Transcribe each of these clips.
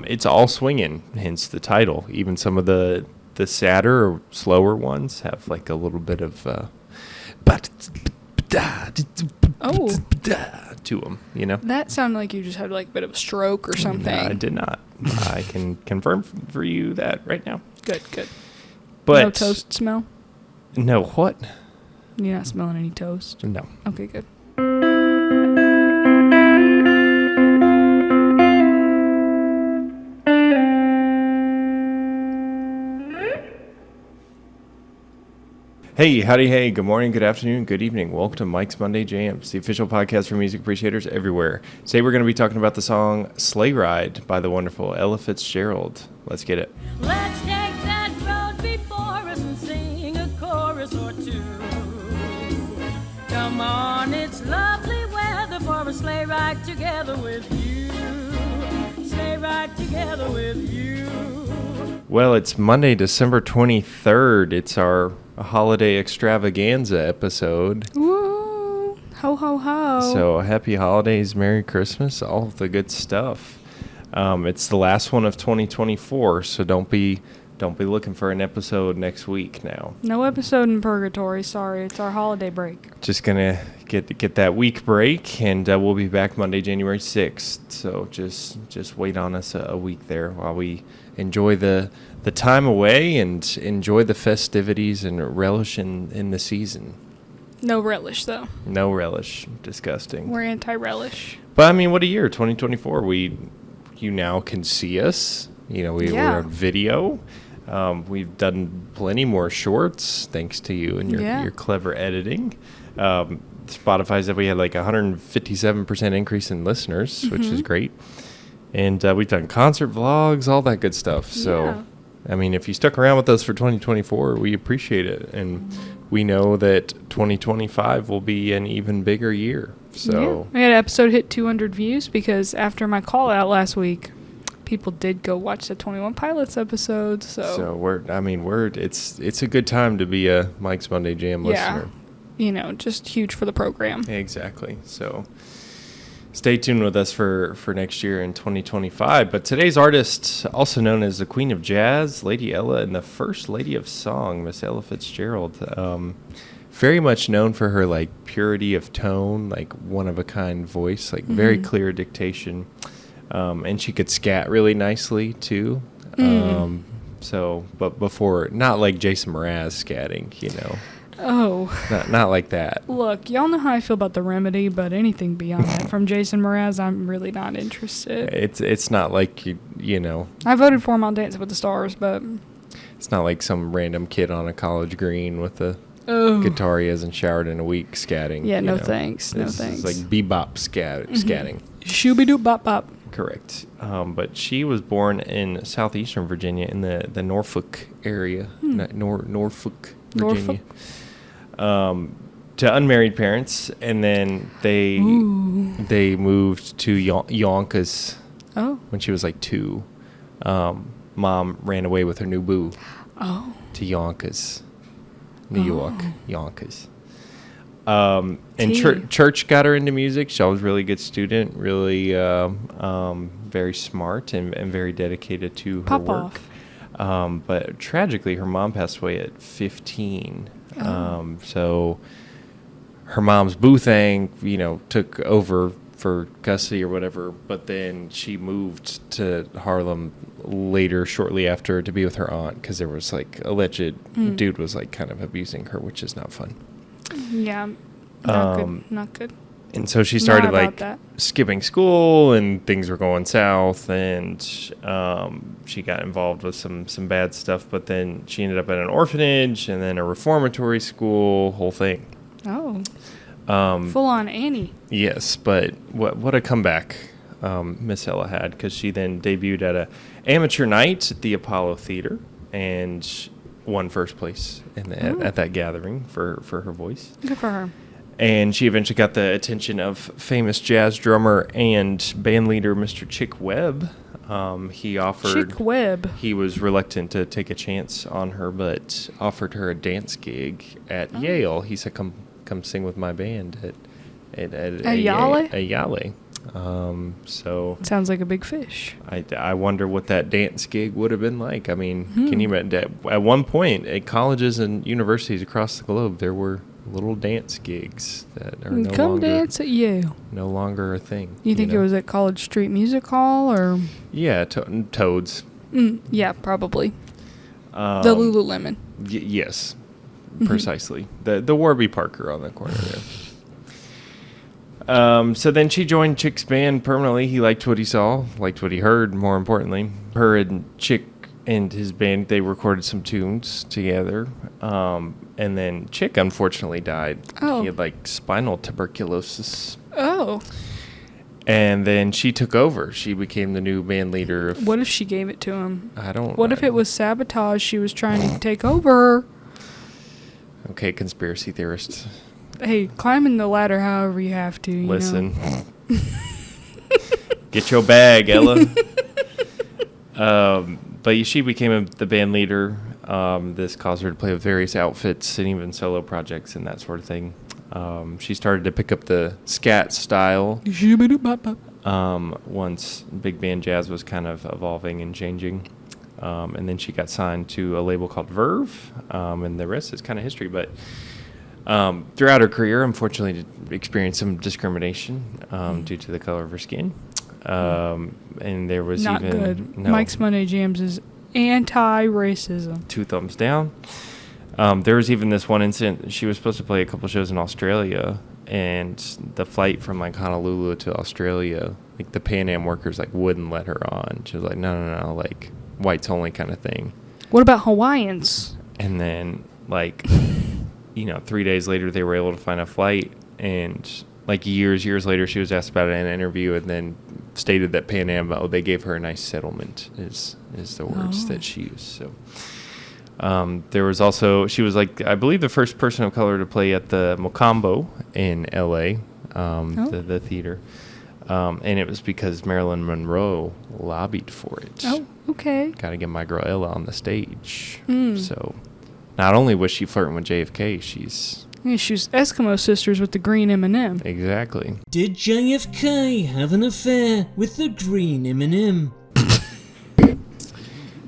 It's all swingin', hence the title. Even some of the sadder or slower ones have like a little bit of to them, you know? That sounded like you just had like a bit of a stroke or something. No, I did not. I can confirm for you that right now. Good. But no toast smell? No, what? You're not smelling any toast? No. Okay, good. Hey, howdy, hey, good morning, good afternoon, good evening. Welcome to Mike's Monday Jams, the official podcast for music appreciators everywhere. Today we're going to be talking about the song Sleigh Ride by the wonderful Ella Fitzgerald. Let's get it. Let's take that road before us and sing a chorus or two. Come on, it's lovely weather for a sleigh ride together with you. Sleigh ride together with you. Well, it's Monday, December 23rd. It's our holiday extravaganza episode. Woo! Ho, ho, ho. So happy holidays, Merry Christmas, all of the good stuff. It's the last one of 2024, so don't be looking for an episode next week now. No episode in purgatory, sorry. It's our holiday break. Just gonna get that week break, and we'll be back Monday, January 6th. So just wait on us a week there while we enjoy the time away and enjoy the festivities and relish in the season. No relish, though. No relish. Disgusting. We're anti-relish. But I mean, what a year, 2024. You now can see us. You know, we're on video. We've done plenty more shorts thanks to you and your clever editing. Spotify said we had like 157% increase in listeners, which is great. And we've done concert vlogs, all that good stuff. So, I mean, if you stuck around with us for 2024, we appreciate it. And we know that 2025 will be an even bigger year. So we had an episode hit 200 views because after my call out last week, people did go watch the 21 Pilots episode. So it's a good time to be a Mike's Monday Jam listener. You know, just huge for the program. Exactly. So stay tuned with us for next year in 2025. But today's artist, also known as the Queen of Jazz, Lady Ella, and the First Lady of Song, Miss Ella Fitzgerald. Very much known for her like purity of tone, like one of a kind voice, like very clear dictation. And she could scat really nicely too. But before, not like Jason Mraz scatting, you know. Oh. Not like that. Look, y'all know how I feel about The Remedy, but anything beyond that from Jason Mraz, I'm really not interested. It's not like, you know. I voted for him on Dancing with the Stars, but. It's not like some random kid on a college green with a guitar he hasn't showered in a week scatting. Yeah, no thanks. It's like bebop scatting. Shooby-doo bop bop. Correct. But she was born in southeastern Virginia in the Norfolk area. Norfolk, Virginia. To unmarried parents, and then they moved to Yonkers when she was like 2. Mom ran away with her new boo to Yonkers, New York, Yonkers. And church got her into music. She was a really good student, really very smart and very dedicated to her work. But tragically, her mom passed away at 15. So her mom's boo thing, you know, took over for custody or whatever. But then she moved to Harlem later, shortly after, to be with her aunt because there was like alleged dude was like kind of abusing her, which is not fun. Yeah, not good. And so she started like skipping school, and things were going south, and she got involved with some bad stuff. But then she ended up at an orphanage, and then a reformatory school, whole thing. Oh, full on Annie. Yes, but what a comeback Miss Ella had, because she then debuted at a amateur night at the Apollo Theater and won first place at that gathering for her voice. Good for her. And she eventually got the attention of famous jazz drummer and band leader Mr. Chick Webb. Chick Webb. He was reluctant to take a chance on her, but offered her a dance gig at Yale. He said, "Come sing with my band at Yale." So sounds like a big fish. I wonder what that dance gig would have been like. I mean, can you imagine? At one point, at colleges and universities across the globe, there were little dance gigs that are Come dance at Yale. No longer a thing. You think it was at College Street Music Hall or? Yeah, Toads. Yeah, probably. The Lululemon. Yes, precisely. The Warby Parker on the corner there. So then she joined Chick's band permanently. He liked what he saw, liked what he heard, more importantly. Her and Chick and his band, they recorded some tunes together. And then Chick, unfortunately, died. Oh. He had, like, spinal tuberculosis. Oh. And then she took over. She became the new band leader. What if she gave it to him? What if it was sabotage? She was trying to take over. Okay, conspiracy theorists. Hey, climbing the ladder however you have to. Listen. Get your bag, Ella. But she became the band leader. This caused her to play with various outfits and even solo projects and that sort of thing. She started to pick up the scat style once big band jazz was kind of evolving and changing. And then she got signed to a label called Verve, and the rest is kind of history. But throughout her career, unfortunately, experienced some discrimination due to the color of her skin. And there was not even... good. No, Mike's Monday Jams is anti-racism. 2 thumbs down. There was even this one incident. She was supposed to play a couple shows in Australia, and the flight from like Honolulu to Australia, like the Pan Am workers like wouldn't let her on. She was like, no, like whites only kind of thing. What about Hawaiians? And then like, 3 days later they were able to find a flight, and like years later she was asked about it in an interview, and then stated that Pan Am, they gave her a nice settlement is the words that she used. So. There was also, she was like, I believe the first person of color to play at the Mocambo in LA, the theater. And it was because Marilyn Monroe lobbied for it. Oh, okay. Got to get my girl Ella on the stage. So not only was she flirting with JFK, she was Eskimo sisters with the green M&M. Exactly. Did JFK have an affair with the green M&M?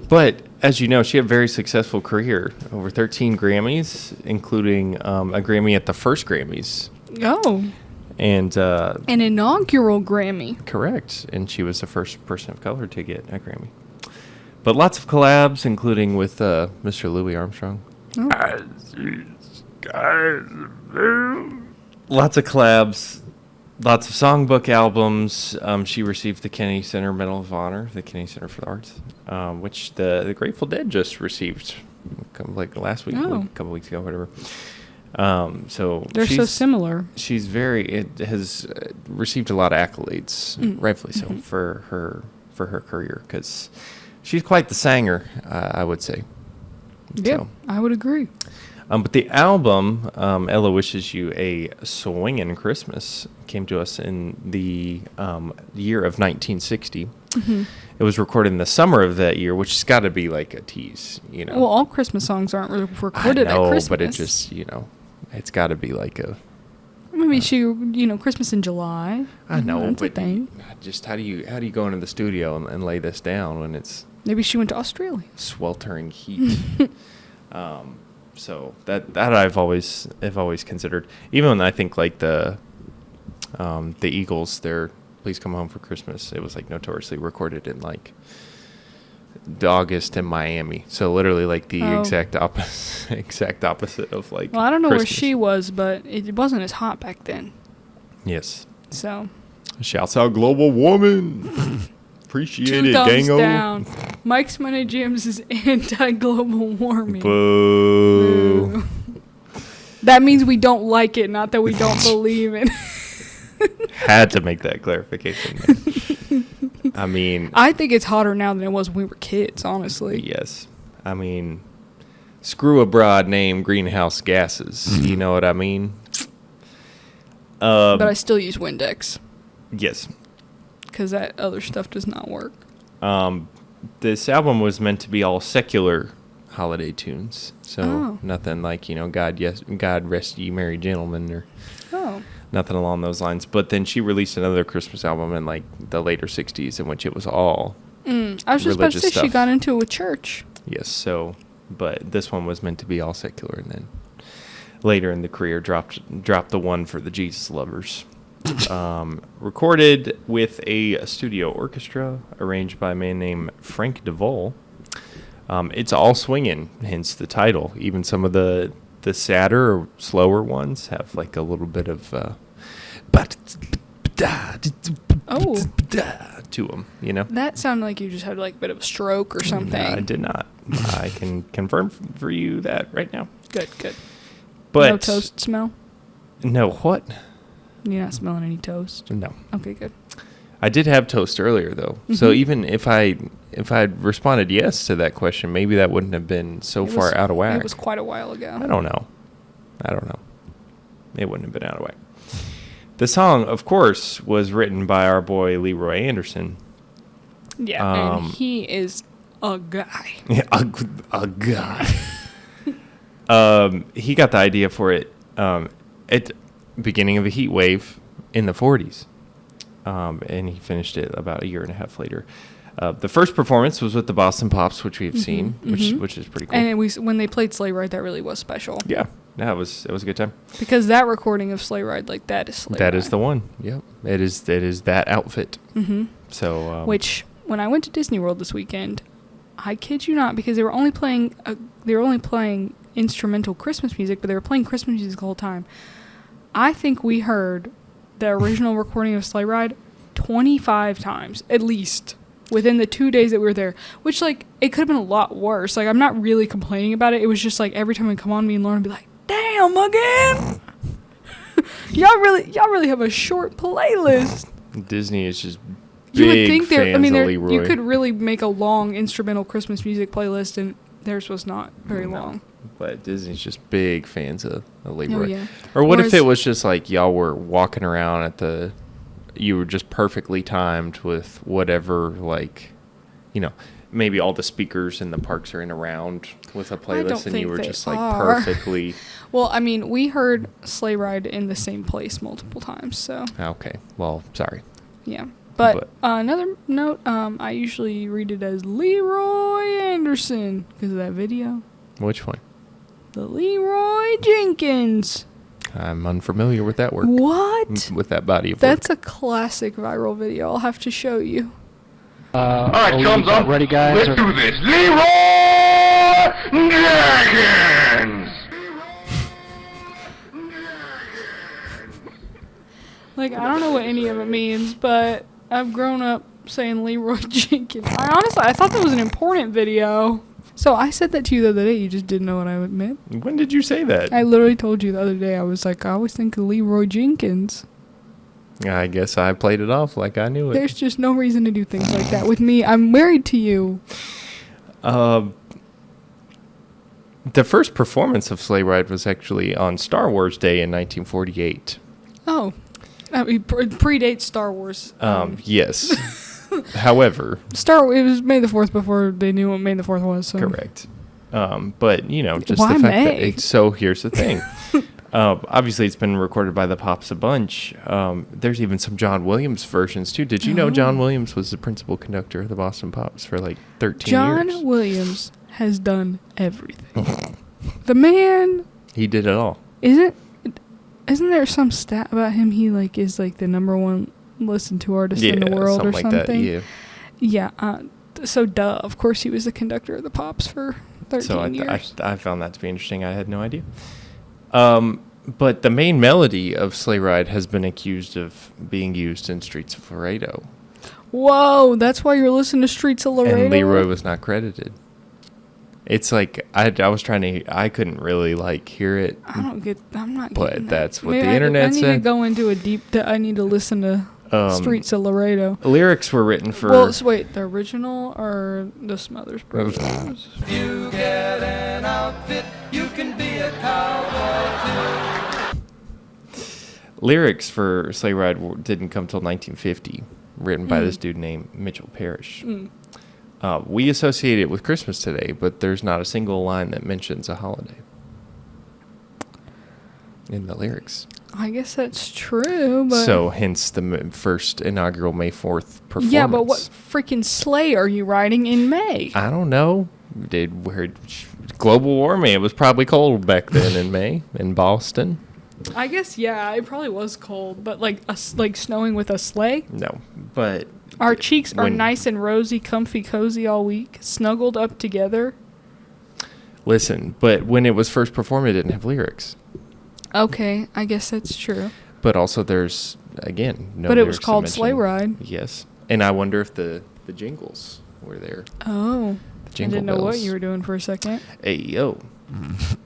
But as you know, she had a very successful career. Over 13 Grammys, including a Grammy at the first Grammys. Oh. And an inaugural Grammy. Correct. And she was the first person of color to get a Grammy. But lots of collabs, including with Mr. Louis Armstrong. Oh. Lots of collabs. Lots of songbook albums. She received the Kennedy Center Medal of Honor, the Kennedy Center for the Arts, which the Grateful Dead just received, like last week, a couple weeks ago, whatever. So they're so similar. It has received a lot of accolades, rightfully so, for her career, because she's quite the singer, I would say. Yeah, so. I would agree. But the album, Ella Wishes You a Swingin' Christmas, came to us in the year of 1960. Mm-hmm. It was recorded in the summer of that year, which has got to be like a tease, Well, all Christmas songs aren't recorded at Christmas. But it just, it's got to be like a... Maybe Christmas in July. I know, that's a thing. Just how do you go into the studio and lay this down when it's... Maybe she went to Australia. Sweltering heat. So that I've always considered, even when I think like the Eagles, their Please Come Home for Christmas, it was like notoriously recorded in like August in Miami. So literally like the exact opposite of like. Well, I don't know Christmas. where she was, but it wasn't as hot back then. Yes. So. Shouts out global warming. Appreciate it, Gango. Down. Mike's Money Jams is anti-global warming. Boo. Boo. That means we don't like it, not that we don't believe it. Had to make that clarification. I mean... I think it's hotter now than it was when we were kids, honestly. Yes. I mean, screw a broad name, greenhouse gases. You know what I mean? But I still use Windex. Yes. Because that other stuff does not work. This album was meant to be all secular holiday tunes, so nothing like God Rest Ye Merry Gentlemen or nothing along those lines. But then she released another Christmas album in like the later 60s, in which it was all I was just about to say stuff. she got into it with church. Yes, so, but this one was meant to be all secular, and then later in the career dropped the one for the Jesus lovers. Recorded with a studio orchestra arranged by a man named Frank DeVol. It's all swingin', hence the title. Even some of the sadder or slower ones have like a little bit of to them, you know? That sounded like you just had like a bit of a stroke or something. No, I did not. I can confirm for you that right now. Good. But no toast smell? No, what? You're not smelling any toast? No. Okay, good. I did have toast earlier, though. Mm-hmm. So even if I'd responded yes to that question, maybe that wouldn't have been far out of whack. It was quite a while ago. I don't know. It wouldn't have been out of whack. The song, of course, was written by our boy Leeroy Anderson. Yeah, and he is a guy. Yeah, a guy. He got the idea for it at the beginning of a heat wave in the 40s. And he finished it about a year and a half later. The first performance was with the Boston Pops, which we've seen, which is pretty cool. And when they played Sleigh Ride, that really was special. Yeah, it was a good time. Because that recording of Sleigh Ride, like that is Sleigh Ride. That is the one. Yep, it is that outfit. Mm-hmm. So, which when I went to Disney World this weekend, I kid you not, because they were only playing instrumental Christmas music, but they were playing Christmas music the whole time. I think we heard the original recording of Sleigh Ride 25 times at least within the 2 days that we were there, which like it could have been a lot worse. Like I'm not really complaining about it. It was just like every time we come on, me and Lauren would be like, damn again. y'all really have a short playlist. Disney is just you would think Leeroy. you could really make a long instrumental Christmas music playlist, and theirs was not very long. But Disney's just big fans of Leeroy. Oh, yeah. Or what if it was just like y'all were walking around you were just perfectly timed with whatever, like, you know, maybe all the speakers in the parks are in a round with a playlist, and you were just like perfectly. Well, I mean, we heard Sleigh Ride in the same place multiple times, so. Okay. Well, sorry. Yeah. But another note, I usually read it as Leeroy Anderson because of that video. Which one? The Leeroy Jenkins. I'm unfamiliar with that work. What? With that body of work. That's a classic viral video. I'll have to show you. All right, thumbs up. Ready, guys? Let's do this. Leeroy Jenkins. Like, I don't know what any of it means, but I've grown up saying Leeroy Jenkins. I thought that was an important video. So I said that to you the other day. You just didn't know what I meant. When did you say that? I literally told you the other day. I was like, I always think of Leeroy Jenkins. I guess I played it off like I knew it. There's just no reason to do things like that with me. I'm married to you. The first performance of Sleigh Ride was actually on Star Wars Day in 1948. Oh. I mean, predates Star Wars. Yes. However, it was May the 4th before they knew what May the 4th was. So. Correct. But, you know, just Why the fact May? so here's the thing. Obviously, it's been recorded by the Pops a bunch. There's even some John Williams versions, too. Did you know John Williams was the principal conductor of the Boston Pops for like 13 years? John Williams has done everything. The man... He did it all. Isn't there some stat about him? He like is like the number one listened to artist in the world or something. Like that, yeah. Yeah. So of course he was the conductor of the Pops for 13 years. I found that to be interesting. I had no idea. But the main melody of Sleigh Ride has been accused of being used in Streets of Laredo. Whoa, that's why you're listening to Streets of Laredo? And Leeroy was not credited. It's like I couldn't really like hear it. I'm not. But that's what Maybe the internet said. I need to go into I need to listen to Streets of Laredo. Lyrics were written for. Well, so wait, the original or the Smothers Brothers? If you get an outfit, you can be a cowboy too. Lyrics for Sleigh Ride didn't come till 1950, written by this dude named Mitchell Parrish. We associate it with Christmas today, but there's not a single line that mentions a holiday in the lyrics. I guess that's true, but... So, hence the first inaugural May 4th performance. Yeah, but what freaking sleigh are you riding in May? I don't know. Global warming. It was probably cold back then in May in Boston. I guess, yeah, it probably was cold, but like snowing with a sleigh? No, but... Our cheeks are nice and rosy, comfy, cozy all week, snuggled up together. Listen, but when it was first performed, it didn't have lyrics. Okay, I guess that's true. But also there's, again, no But it was lyrics called mentioned. Sleigh Ride. Yes. And I wonder if the jingles were there. Oh. The jingle I didn't know what bells. you were doing for a second. Hey, yo.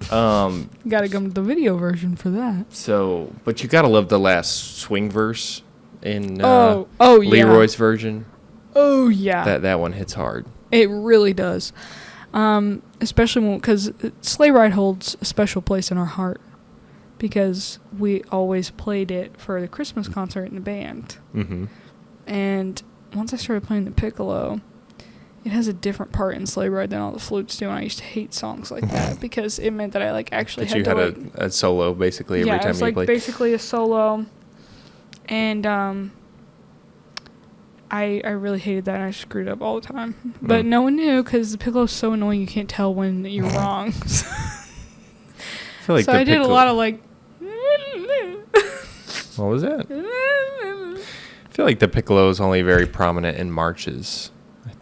Gotta come to the video version for that. So, but you gotta love the last swing verse in yeah. Leeroy's version. Oh, yeah. That one hits hard. It really does. Especially because Sleigh Ride holds a special place in our heart because we always played it for the Christmas concert in the band. Mm-hmm. And once I started playing the piccolo, it has a different part in Sleigh Ride than all the flutes do, and I used to hate songs like that because it meant that I actually had to a solo basically every time you played. Yeah, it was basically a solo, and I really hated that, and I screwed up all the time. But no one knew because the piccolo's so annoying you can't tell when you're wrong. I feel like so I did a lot of like... What was that? I feel like the piccolo is only very prominent in marches.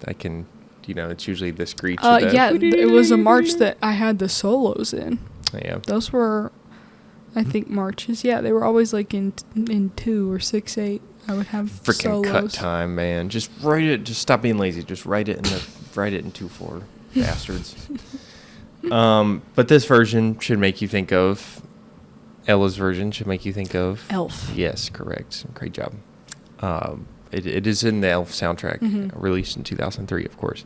I can, it's usually the screech. Yeah, it was a march that I had the solos in. Yeah. Those were, I think, marches. Yeah, they were always like in 2 or 6/8. I would have freaking solos. Cut time, man. Just write it. Just stop being lazy. Just write it in 2/4, bastards. But this version should make you think of Ella's version. Should make you think of Elf. Yes, correct. Great job. It is in the Elf soundtrack, released in 2003, of course.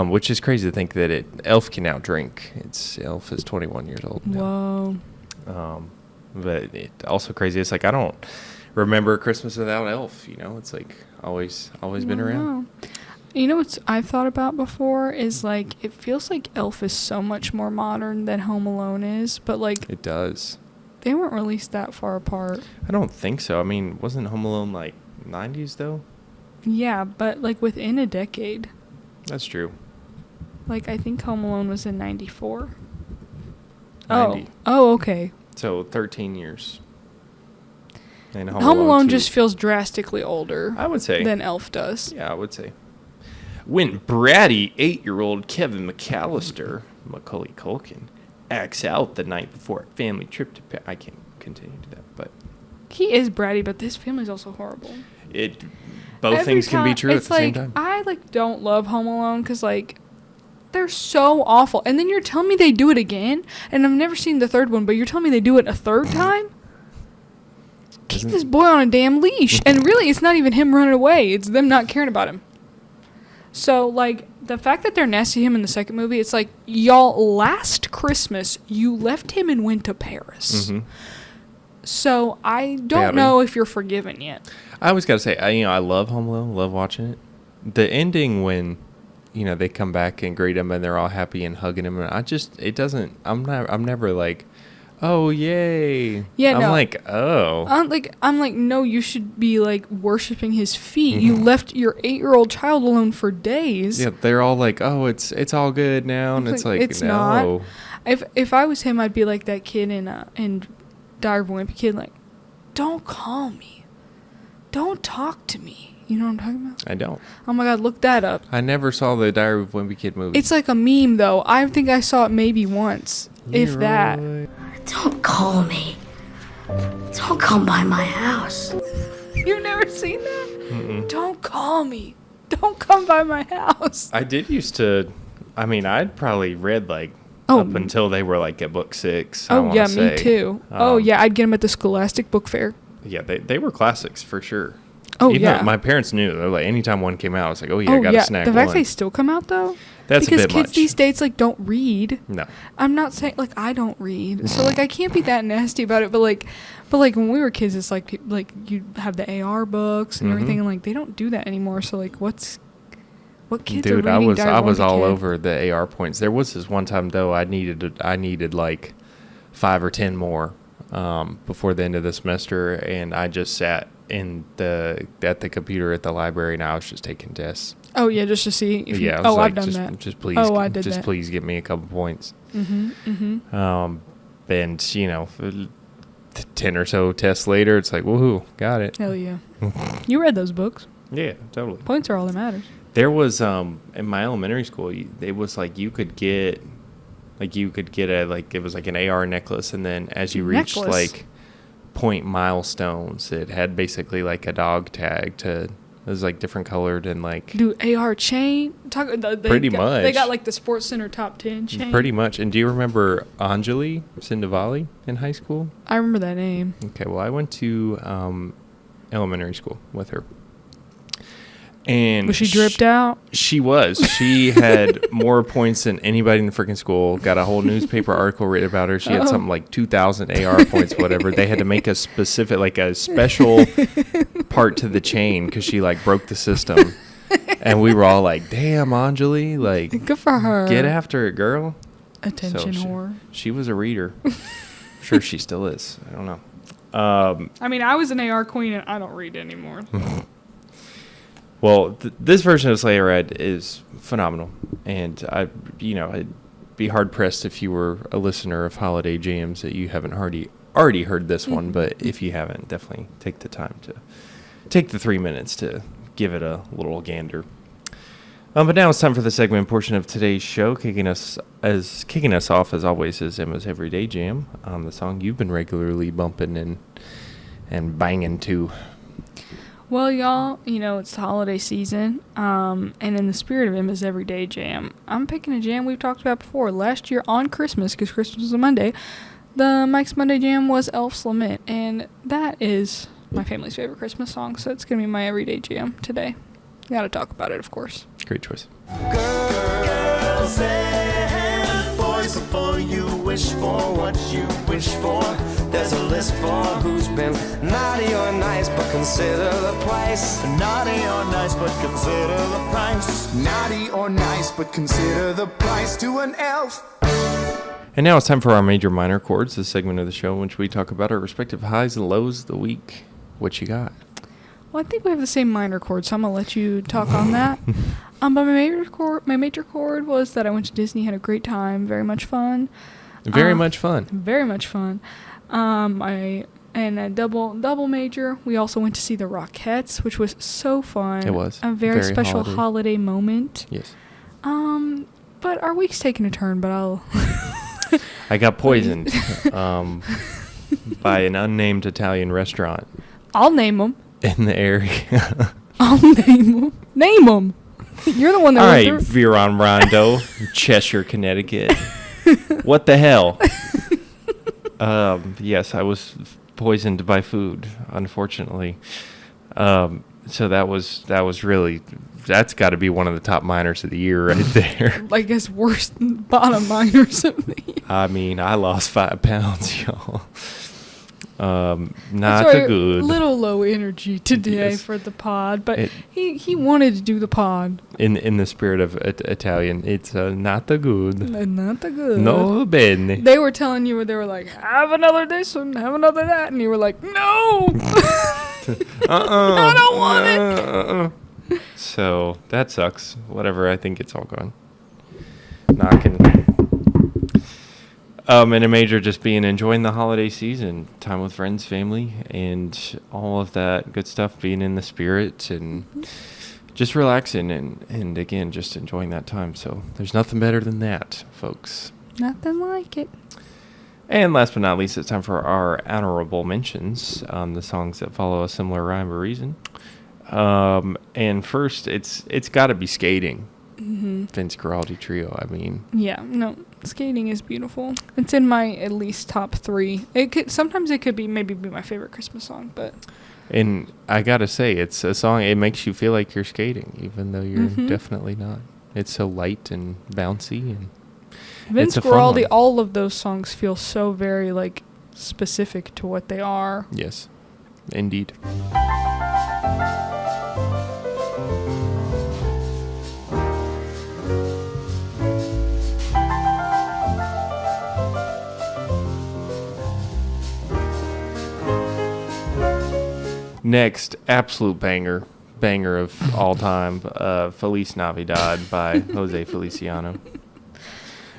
Which is crazy to think that Elf can now drink. Elf is 21 years old now. Whoa. But it also crazy. It's like I don't remember Christmas without Elf. It's like always been around. You know what I've thought about before is like it feels like Elf is so much more modern than Home Alone is, but like it does. They weren't released that far apart. I don't think so. I mean, wasn't Home Alone like 90s though? Yeah, but like within a decade. That's true. Like I think Home Alone was in 94. 90. Oh, okay. So 13 years. And Home Alone just feels drastically older. I would say. Than Elf does. Yeah, I would say. When bratty 8-year-old Kevin McAllister, Macaulay Culkin, acts out the night before a family trip to I can't continue to that, but he is bratty, but this family's also horrible. Both things can be true at the same time. I don't love Home Alone because they're so awful, and then you're telling me they do it again, and I've never seen the third one, but you're telling me they do it a third time. Keep this boy on a damn leash, and really, it's not even him running away; it's them not caring about him. So the fact that they're nasty to him in the second movie, it's like, y'all, last Christmas, you left him and went to Paris. Mm-hmm. So I don't know if you're forgiven yet. I always got to say, I love Home Alone, love watching it. The ending when, they come back and greet him and they're all happy and hugging him, and I'm never like, oh, yay. Yeah, I'm like, oh. I'm like, no, you should be worshiping his feet. Mm-hmm. You left your 8-year-old child alone for days. Yeah, they're all like, oh, it's all good now, and it's like it's no. Not. If I was him, I'd be like that kid in Diary of a Wimpy Kid, don't call me, don't talk to me. You know what I'm talking about? I don't. Oh my God, look that up. I never saw the Diary of a Wimpy Kid movie. It's like a meme though. I think I saw it maybe once, if that. Don't call me. Don't come by my house. You've never seen that? Mm-mm. Don't call me. Don't come by my house. I did used to. I'd probably read up until they were at book 6. Oh yeah, me too. I'd get them at the Scholastic Book Fair. Yeah, they were classics for sure. Oh Even yeah, my parents knew. They're like, anytime one came out, I was like, oh yeah, I gotta snack the one. fact they still come out though. That's because a bit kids much. these days don't read. No, I'm not saying I don't read, so I can't be that nasty about it. But when we were kids, it's like you have the AR books and everything, and they don't do that anymore. So what kids are reading? Dude, I was all over the AR points. There was this one time though, I needed 5 or 10 more before the end of the semester, and I just sat at the computer at the library, and I was just taking tests. Oh yeah, just to see. If yeah, you, I've done that. Just please, I did just that. please give me a couple points. And 10 or so tests later, it's like, woohoo, got it. Hell yeah. You read those books. Yeah, totally. Points are all that matters. There was in my elementary school, it was like you could get it was like an AR necklace, and then as you reached like point milestones, it had basically like a dog tag it was like different colored and like AR chain. They got like the Sports Center top 10 chain. Pretty much. And do you remember Anjali Sindavali in high school? I remember that name. Okay, well, I went to elementary school with her. And was she dripped out? She was. She had more points than anybody in the freaking school. Got a whole newspaper article written about her. She had something like 2,000 AR points, whatever. They had to make a special part to the chain because she like broke the system. And we were all like, "Damn, Anjali, like, good for her. Get after it, girl." Attention whore. She was a reader. I'm sure she still is. I don't know. I mean, I was an AR queen, and I don't read anymore. Well, this version of Sleigh Ride is phenomenal, and I'd be hard pressed if you were a listener of Holiday Jams that you haven't already heard this one. But if you haven't, definitely take the time to take the 3 minutes to give it a little gander. But now it's time for the segment portion of today's show. Kicking us off as always is Emma's Everyday Jam, the song you've been regularly bumping and banging to. Well, y'all, it's the holiday season, and in the spirit of Emma's Everyday Jam, I'm picking a jam we've talked about before. Last year on Christmas, because Christmas was a Monday, the Mike's Monday Jam was Elf's Lament, and that is my family's favorite Christmas song, so it's going to be my everyday jam today. Got to talk about it, of course. Great choice. Girls and boys, before you wish for what you wish for, there's a list for who's been naughty or nice, but consider the price. Naughty or nice, but consider the price. Naughty or nice, but consider the price to an elf. And now it's time for our major minor chords, this segment of the show in which we talk about our respective highs and lows of the week. What you got? Well, I think we have the same minor chord, so I'm going to let you talk on that. But my major chord was that I went to Disney, had a great time, very much fun. Very much fun. Very much fun. And a double major, we also went to see the Rockettes, which was so fun. It was. A very special holiday moment. Yes. But our week's taking a turn, but I'll... I got poisoned by an unnamed Italian restaurant. I'll name them. In the area. I'll name them. Name them. You're the one that went through. All right, Viron Rondo, Cheshire, Connecticut. What the hell? Yes, I was poisoned by food, unfortunately. So that was really, that's got to be one of the top minors of the year right there. I guess worst bottom minors of the year. I mean, I lost 5 pounds, y'all. Not the good. Little low energy today for the pod, but he wanted to do the pod. In the spirit of Italian, it's not the good. Not the good. No bene. They were telling you, they were like, have another this and have another that, and you were like, no. I don't want it. So that sucks. Whatever. I think it's all gone. Knocking. And a major just being enjoying the holiday season, time with friends, family, and all of that good stuff, being in the spirit and just relaxing and again, just enjoying that time. So there's nothing better than that, folks. Nothing like it. And last but not least, it's time for our honorable mentions on the songs that follow a similar rhyme or reason. And first, it's got to be Skating. Mm-hmm. Vince Guaraldi Trio, I mean. Yeah, no, Skating is beautiful. It's in my at least top 3. Sometimes it could be maybe my favorite Christmas song, but. And I gotta say, it's a song, it makes you feel like you're skating, even though you're definitely not. It's so light and bouncy, and Vince Guaraldi, all of those songs feel so very, like, specific to what they are. Yes, indeed. Next, absolute banger of all time, Feliz Navidad by Jose Feliciano.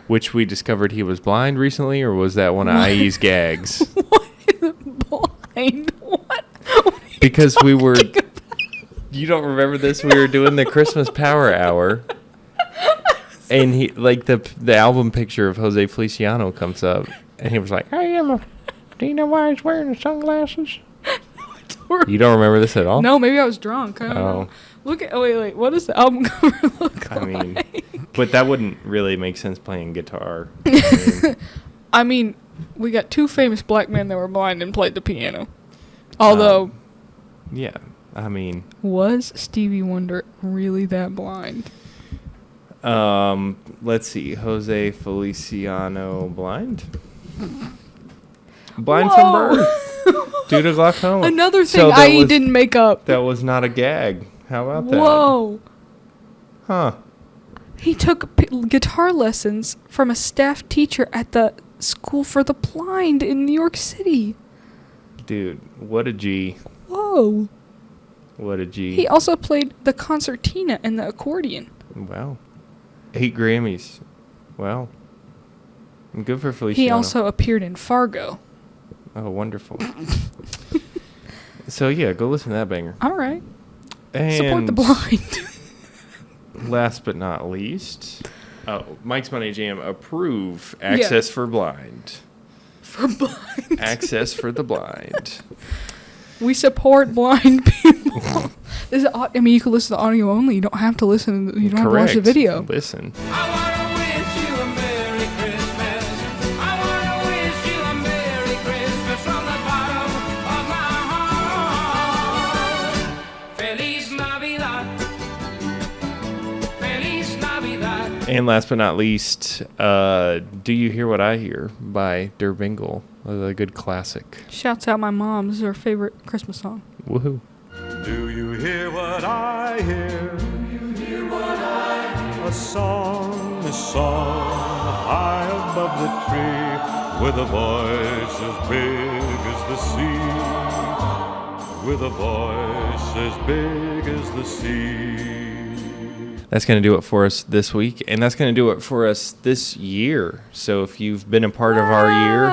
Which we discovered he was blind recently, or was that one of IE's gags? Blind? What? Because we were... You don't remember this? We were doing the Christmas Power Hour. And he, like, the album picture of Jose Feliciano comes up. And he was like, hey, Emma, do you know why he's wearing the sunglasses? You don't remember this at all? No, maybe I was drunk. I don't know. Look at... wait. What does the album cover look like? I mean... But that wouldn't really make sense playing guitar. I mean, we got two famous black men that were blind and played the piano. Although... yeah, I mean... Was Stevie Wonder really that blind? Let's see. Jose Feliciano blind? Blind from birth. Due to glaucoma. Another thing IE didn't make up. That was not a gag. How about that? Whoa. Huh. He took guitar lessons from a staff teacher at the School for the Blind in New York City. Dude, what a G. Whoa. What a G. He also played the concertina and the accordion. Wow. 8 Grammys. Wow. Good for Feliciano. He also appeared in Fargo. Oh, wonderful. So, yeah, go listen to that banger. All right. And support the blind. Last but not least, Mike's Money Jam approve access for blind. For blind. Access for the blind. We support blind people. You can listen to audio only. You don't have to listen. You don't have to watch the video. Listen. I wanna wish you a Merry Christmas. I wanna wish you a Merry Christmas from the bottom of my heart. Feliz Navidad. Feliz Navidad. And last but not least, Do You Hear What I Hear by Der Bingle. A good classic. Shouts out my mom. This is her favorite Christmas song. Woohoo. Do you hear what I hear? Do you hear what I hear? A song high above the tree, with a voice as big as the sea, with a voice as big as the sea. That's going to do it for us this week, and that's going to do it for us this year. So if you've been a part of our year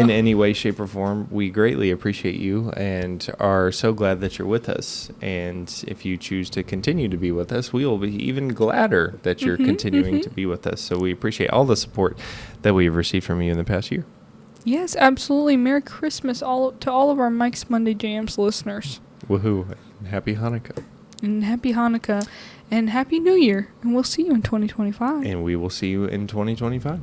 in any way, shape, or form, we greatly appreciate you and are so glad that you're with us. And if you choose to continue to be with us, we will be even gladder that you're continuing to be with us. So we appreciate all the support that we've received from you in the past year. Yes, absolutely. Merry Christmas to all of our Mike's Monday Jams listeners. Woohoo. Happy Hanukkah. And happy Hanukkah. And Happy New Year. And we'll see you in 2025. And we will see you in 2025.